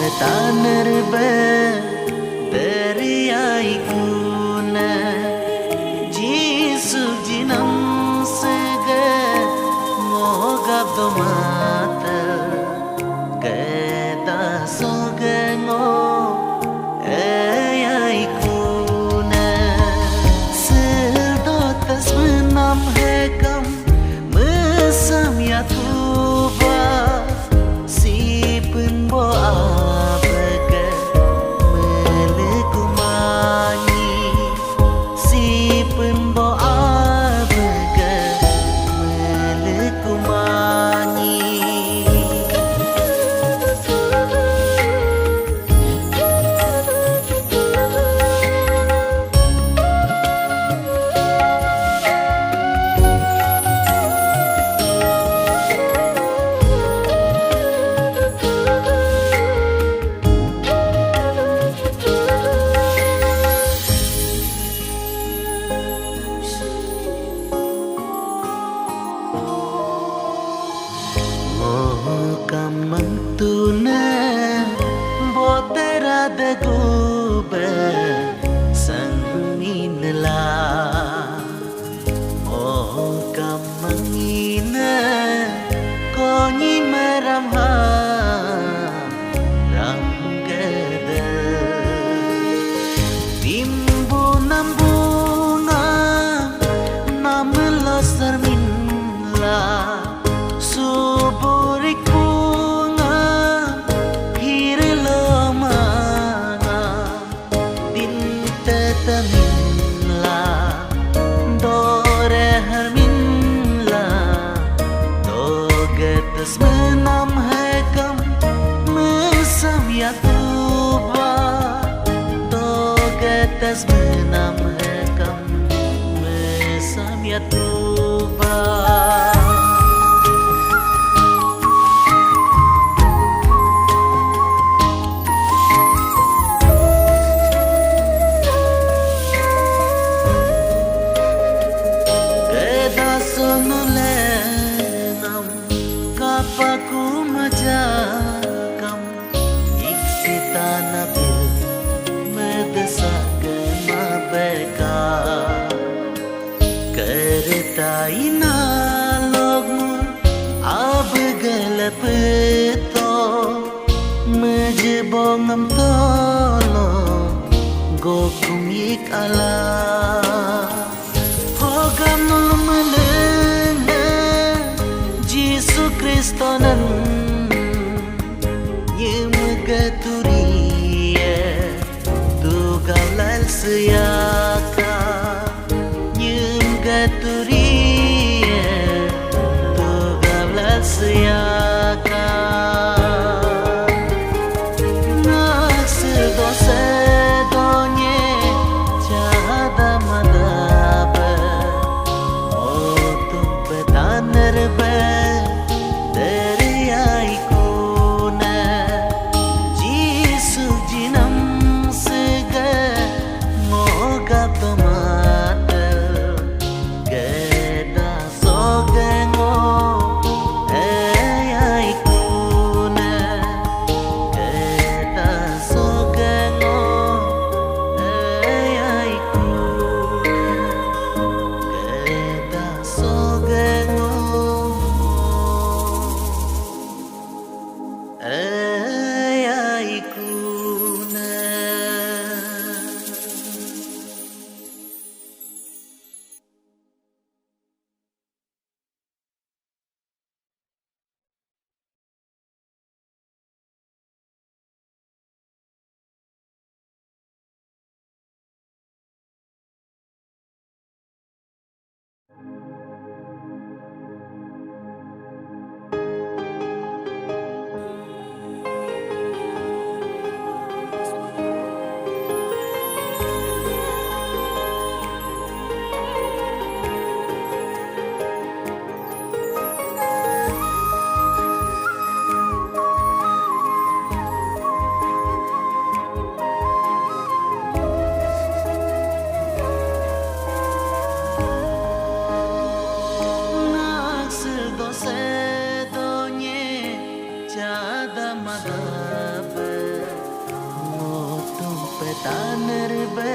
Taner be deriai kuna Jisu jinam sege ngogab domata keda soge ngo eyai kuna Sildo tas menam hekam mesam ya tuba si penbo Kamang tuna botera de gube sang minla oh kamang ina konyi meramha ranggada bimbu nambunga namlosar minla suburik minla dore minla dogetes menam hekam mesam ya tuba dogetes menam hekam mesam ya tuba sonolenam kapaku majakam iksita nabil medesak mabeka kereta ina logmu abgalapeto mejebongam tolo gokum ik ala hogam nulmele Jisu Kristonan yemgaturiye tugalal seyaka yemgaturiye tugalal seyaka naksedo sedonye jada madaba oh tum petaner be jinam sega तानर bay